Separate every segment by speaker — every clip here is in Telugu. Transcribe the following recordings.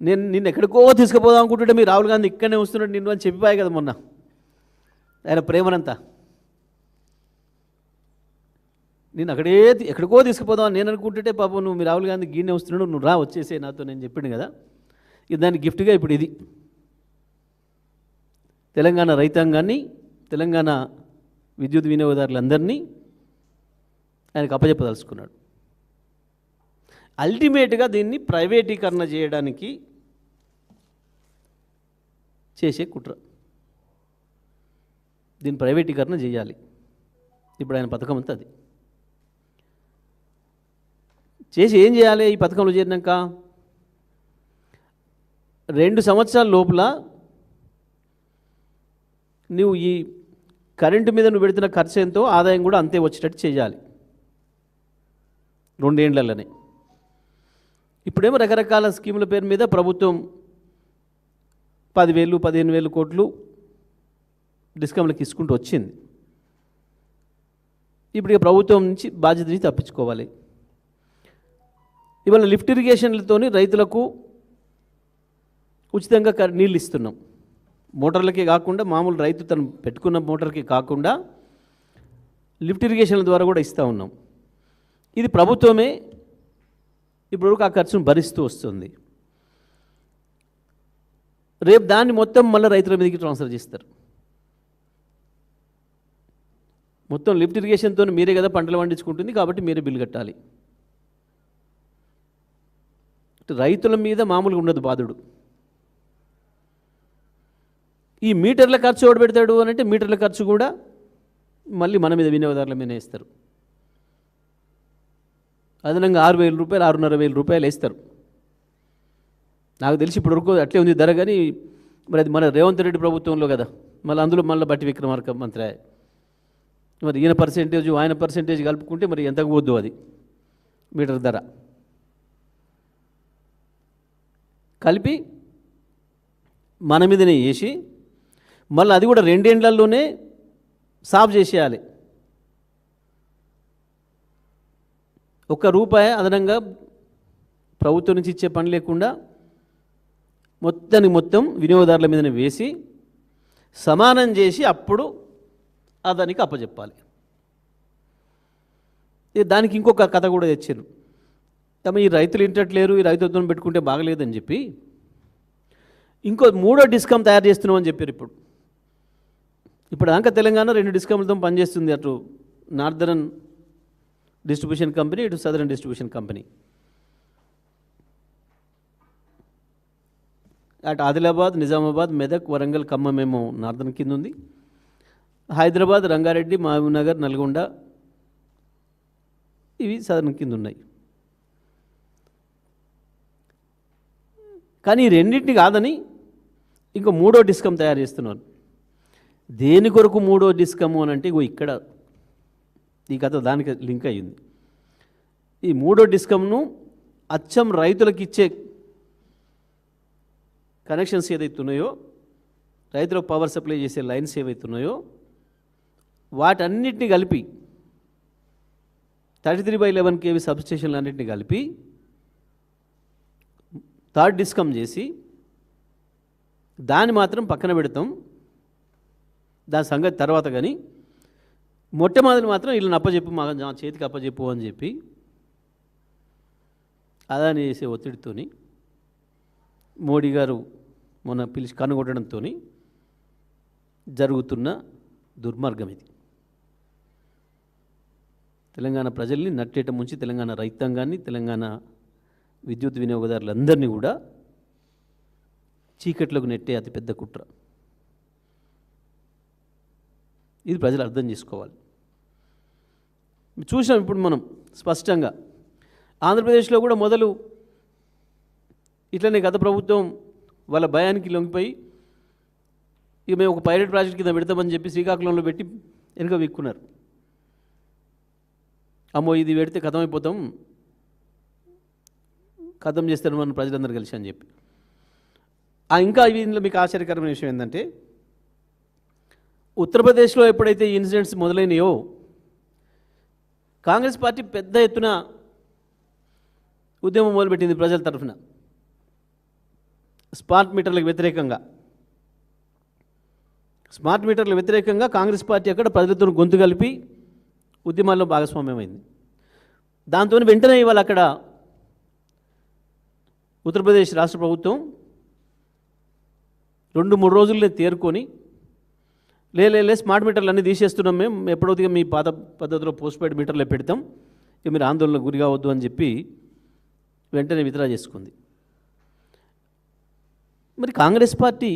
Speaker 1: నిన్ను ఎక్కడికో తీసుకుపోదాం అనుకుంటుంటే మీరు రాహుల్ గాంధీ ఇక్కడనే వస్తున్నట్టు నిన్ను అని చెప్పిపోయాయి కదా మొన్న ఆయన ప్రేమనంతా. నేను ఎక్కడికో తీసుకుపోదాం నేను అనుకుంటుంటే పాపం నువ్వు మీ రాహుల్ గాంధీ గీనే వస్తున్నాడు, నువ్వు రా వచ్చేసే నాతో నేను చెప్పిండు కదా. ఇది దాని గిఫ్ట్గా ఇప్పుడు ఇది తెలంగాణ రైతాంగాన్ని, తెలంగాణ విద్యుత్ వినియోగదారులందరినీ ఆయనకు అప్పచెప్పదలుచుకున్నాడు. అల్టిమేట్గా దీన్ని ప్రైవేటీకరణ చేయడానికి చేసే కుట్ర. దీన్ని ప్రైవేటీకరణ చేయాలి. ఇప్పుడు ఆయన పథకం అంతా అది చేసి ఏం చేయాలి? ఈ పథకంలో చేరినాక 2 సంవత్సరాల లోపల నువ్వు ఈ కరెంటు మీద నువ్వు పెడుతున్న ఖర్చు ఎంతో ఆదాయం కూడా అంతే వచ్చేటట్టు చేయాలి 2 ఏళ్లలోనే. ఇప్పుడేమో రకరకాల స్కీముల పేరు మీద ప్రభుత్వం 10,000 15,000 కోట్లు డిస్కమ్లకు ఇసుకుంటూ వచ్చింది. ఇప్పుడు ఇక ప్రభుత్వం నుంచి బాధ్యత నుంచి తప్పించుకోవాలి. ఇవాళ లిఫ్ట్ ఇరిగేషన్లతోని రైతులకు ఉచితంగా నీళ్ళు ఇస్తున్నాం. మోటార్లకే కాకుండా మామూలు రైతు తను పెట్టుకున్న మోటార్కి కాకుండా లిఫ్ట్ ఇరిగేషన్ల ద్వారా కూడా ఇస్తూ ఉన్నాం. ఇది ప్రభుత్వమే ఇప్పుడు ఆ ఖర్చును భరిస్తూ వస్తుంది. రేపు దాన్ని మొత్తం మళ్ళీ రైతుల మీదకి ట్రాన్స్ఫర్ చేస్తారు. మొత్తం లిఫ్ట్ ఇరిగేషన్తో మీరే కదా పంటలు పండించుకుంటుంది కాబట్టి మీరే బిల్లు కట్టాలి. రైతుల మీద మామూలుగా ఉండదు బాధుడు. ఈ మీటర్ల ఖర్చు ఎవడు పెడతాడు అని అంటే మీటర్ల ఖర్చు కూడా మళ్ళీ మన మీద వినియోగదారుల మీద వేస్తారు. అదనంగా 6,000 రూపాయలు 6,500 రూపాయలు వేస్తారు. నాకు తెలిసి ఇప్పటివరకు అట్లే ఉంది ధర. కానీ మరి అది మన రేవంత్ రెడ్డి ప్రభుత్వంలో కదా, మళ్ళీ అందులో మళ్ళీ బట్టి విక్రమార్క మంత్రి. మరి ఈయన పర్సెంటేజ్ ఆయన పర్సెంటేజ్ కలుపుకుంటే మరి ఎంతకు పోద్దు అది మీటర్ ధర కలిపి మన మీదనే వేసి మళ్ళీ అది కూడా 2 ఏళ్లలోనే సాఫ్ చేసేయాలి. ₹1 అదనంగా ప్రభుత్వం నుంచి ఇచ్చే పని లేకుండా మొత్తం వినియోగదారుల మీదనే వేసి సమానం చేసి అప్పుడు అదానికి అప్పచెప్పాలి. దానికి ఇంకొక కథ కూడా తెచ్చారు. తమ ఈ రైతులు ఇంటట్లేరు, ఈ రైతులతో పెట్టుకుంటే బాగలేదని చెప్పి ఇంకో 3వ డిస్కమ్ తయారు చేస్తున్నామని చెప్పారు. ఇప్పుడు దాకా తెలంగాణ 2 డిస్కమ్లతో పనిచేస్తుంది. అటు నార్దరన్ డిస్ట్రిబ్యూషన్ కంపెనీ, ఇటు సదరన్ డిస్ట్రిబ్యూషన్ కంపెనీ. అటు ఆదిలాబాద్, నిజామాబాద్, మెదక్, వరంగల్, ఖమ్మం ఏమో నార్దర్న్ కింద ఉంది. హైదరాబాద్, రంగారెడ్డి, మహబూబ్నగర్, నల్గొండ ఇవి సదరన్ కింద ఉన్నాయి. కానీ ఈ రెండింటిని కాదని ఇంకో 3వ డిస్కమ్ తయారు చేస్తున్నారు. దేని కొరకు 3వ డిస్కము అని అంటే ఇక్కడ ఈ కథ దానికి లింక్ అయ్యింది. ఈ 3వ డిస్కమ్ను అచ్చం రైతులకు ఇచ్చే కనెక్షన్స్ ఏదైతున్నాయో, రైతులకు పవర్ సప్లై చేసే లైన్స్ ఏవైతున్నాయో వాటన్నిటిని కలిపి 33/11 kV సబ్స్టేషన్లు అన్నింటినీ కలిపి 3rd డిస్కమ్ చేసి దాన్ని మాత్రం పక్కన పెడతాం, దాని సంగతి తర్వాత. కానీ మొట్టమొదటి మాత్రం వీళ్ళని అప్పచెప్పు, మా చేతికి అప్పచెప్పు అని చెప్పి అదాని చేసే ఒత్తిడితోని మోడీ గారు మొన్న పిలిచి కనుగొట్టడంతో జరుగుతున్న దుర్మార్గం ఇది. తెలంగాణ ప్రజల్ని నట్టేట ముంచి తెలంగాణ రైతాంగాన్ని, తెలంగాణ విద్యుత్ వినియోగదారులందరినీ కూడా చీకట్లోకి నెట్టే అతిపెద్ద కుట్ర. ఇది ప్రజలు అర్థం చేసుకోవాలి. చూసాం ఇప్పుడు మనం స్పష్టంగా ఆంధ్రప్రదేశ్లో కూడా మొదలు ఇట్లనే గత ప్రభుత్వం వాళ్ళ భయానికి లొంగిపోయి ఇక మేము ఒక పైలట్ ప్రాజెక్ట్ కింద పెడతామని చెప్పి శ్రీకాకుళంలో పెట్టి వెనుక విక్కున్నారు. అమ్మో ఇది పెడితే ఖతమైపోతాం, ఖతం చేస్తారు మన ప్రజలందరూ కలిసి అని చెప్పి. ఇంకా ఇందులో మీకు ఆశ్చర్యకరమైన విషయం ఏంటంటే ఉత్తరప్రదేశ్లో ఎప్పుడైతే ఈ ఇన్సిడెంట్స్ మొదలైనయో కాంగ్రెస్ పార్టీ పెద్ద ఎత్తున ఉద్యమం మొదలుపెట్టింది ప్రజల తరఫున. స్మార్ట్ మీటర్లకు వ్యతిరేకంగా కాంగ్రెస్ పార్టీ అక్కడ ప్రజలతో గొంతు కలిపి ఉద్యమాల్లో భాగస్వామ్యమైంది. దాంతో వెంటనే ఇవాళ అక్కడ ఉత్తరప్రదేశ్ రాష్ట్ర ప్రభుత్వం 2-3 రోజుల్లో తేరుకొని లే స్మార్ట్ మీటర్లు అన్నీ తీసేస్తున్నాం, మేము ఎప్పుడైతే మీ పాత పద్ధతిలో పోస్ట్ పెయిడ్ మీటర్లే పెడతాం, ఇక మీరు ఆందోళనకు గురి కావద్దు అని చెప్పి వెంటనే విత్డ్రా చేసుకుంది. మరి కాంగ్రెస్ పార్టీ,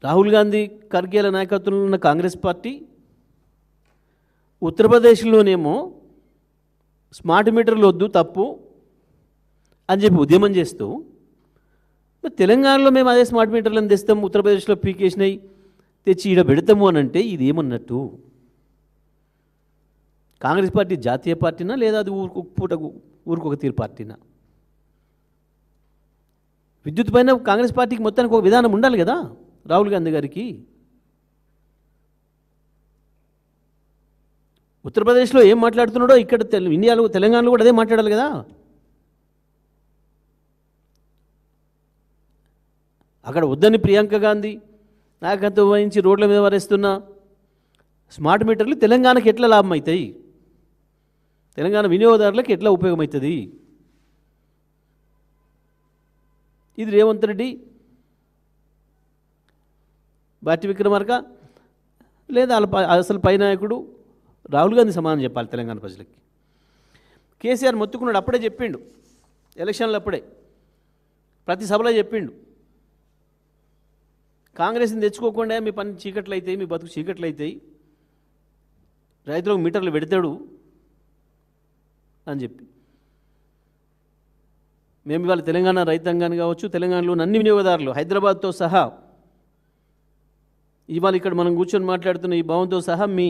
Speaker 1: రాహుల్ గాంధీ ఖర్గేల నాయకత్వంలో ఉన్న కాంగ్రెస్ పార్టీ ఉత్తరప్రదేశ్లోనేమో స్మార్ట్ మీటర్లు వద్దు, తప్పు అని చెప్పి ఉద్యమం చేస్తూ, మరి తెలంగాణలో మేము అదే స్మార్ట్ మీటర్లను తెస్తాం, ఉత్తరప్రదేశ్లో పీకేసినాయి తెచ్చి ఈడ పెడతాము అని అంటే ఇది ఏమన్నట్టు? కాంగ్రెస్ పార్టీ జాతీయ పార్టీనా లేదా అది ఊరికొక తీరు పార్టీనా? విద్యుత్ పైన కాంగ్రెస్ పార్టీకి మొత్తానికి ఒక విధానం ఉండాలి కదా రాహుల్ గాంధీ గారికి. ఉత్తరప్రదేశ్లో ఏం మాట్లాడుతున్నాడో ఇక్కడ ఇండియాలో తెలంగాణలో కూడా అదే మాట్లాడాలి కదా. అక్కడ వద్దని ప్రియాంక గాంధీ నాయకత్వం వహించి రోడ్ల మీద వరేస్తున్న స్మార్ట్ మీటర్లు తెలంగాణకి ఎట్లా లాభం అవుతాయి, తెలంగాణ వినియోగదారులకు ఎట్లా ఉపయోగమవుతుంది? ఇది రేవంత్ రెడ్డి, బాటి విక్రమార్క లేదా అసలు పై నాయకుడు రాహుల్ గాంధీ సమాధానం చెప్పాలి తెలంగాణ ప్రజలకి. కేసీఆర్ మొత్తుకున్నాడు, అప్పుడే చెప్పిండు, ఎలక్షన్లు అప్పుడే ప్రతి సభలో చెప్పిండు, కాంగ్రెస్ని తెచ్చుకోకుండా మీ పని చీకట్లు అవుతాయి, మీ బతుకు చీకట్లు అవుతాయి, రైతులకు మీటర్లు పెడతాడు అని చెప్పి. మేము ఇవాళ తెలంగాణ రైతాంగాన్ని కావచ్చు, తెలంగాణలోని అన్ని వినియోగదారులు హైదరాబాద్తో సహా, ఇవాళ ఇక్కడ మనం కూర్చొని మాట్లాడుతున్న ఈ భవన్తో సహా, మీ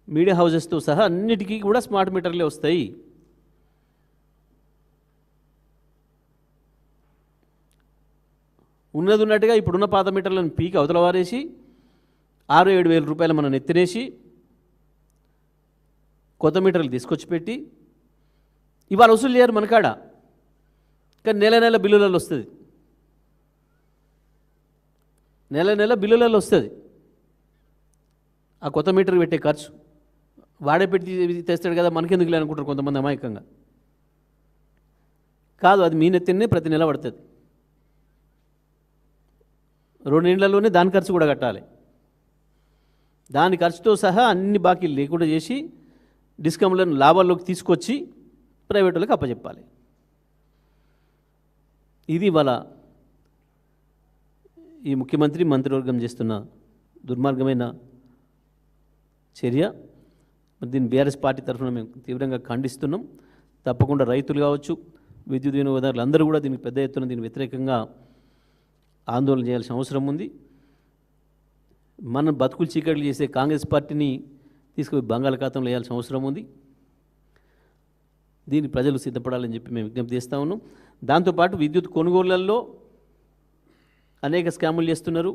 Speaker 1: మీడియా హౌసెస్తో సహా అన్నిటికీ కూడా స్మార్ట్ మీటర్లే వస్తాయి. ఉన్నట్టుగా ఇప్పుడున్న పాత మీటర్లను పీకి అవతల వారేసి 6-7 వేల రూపాయలు మనం ఎత్తినేసి కొత్త మీటర్లు తీసుకొచ్చి పెట్టి ఇవాళ వసూలు చేయరు మనకాడ, కానీ నెల బిల్లులలో వస్తుంది, నెల బిల్లులలో వస్తుంది. ఆ కొత్త మీటర్ పెట్టే ఖర్చు వాడే పెట్టి తెస్తాడు కదా, మనకెందుకు లేనుకుంటారు కొంతమంది అమాయకంగా. కాదు, అది మీ నెత్తినే ప్రతి నెల పడుతుంది. 2 నెలల్లోనే దాని ఖర్చు కూడా కట్టాలి. దాని ఖర్చుతో సహా అన్ని బాకీలు లేకుండా చేసి డిస్కమ్లను లాభాల్లోకి తీసుకొచ్చి ప్రైవేట్ వాళ్ళకి అప్పచెప్పాలి. ఇది వాళ్ళ ఈ ముఖ్యమంత్రి మంత్రివర్గం చేస్తున్న దుర్మార్గమైన చర్య. దీన్ని బీఆర్ఎస్ పార్టీ తరఫున మేము తీవ్రంగా ఖండిస్తున్నాం. తప్పకుండా రైతులు కావచ్చు, విద్యుత్ వినియోగదారులు అందరూ కూడా దీనికి పెద్ద ఎత్తున దీనికి వ్యతిరేకంగా ఆందోళన చేయాల్సిన అవసరం ఉంది. మన బతుకులు చీకట్లు చేసే కాంగ్రెస్ పార్టీని తీసుకుపోయి బంగాళాఖాతంలో వేయాల్సిన అవసరం ఉంది. దీన్ని ప్రజలు సిద్ధపడాలని చెప్పి మేము విజ్ఞప్తి చేస్తూ ఉన్నాం. దాంతోపాటు విద్యుత్ కొనుగోళ్లలో అనేక స్కాములు చేస్తున్నారు.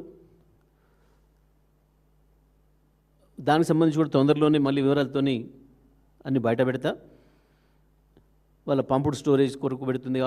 Speaker 1: దానికి సంబంధించి కూడా తొందరలోనే మళ్ళీ వివరాలతోని అన్ని బయట పెడతా. వాళ్ళ పంపుడు స్టోరేజ్ కొరకు పెడుతుంది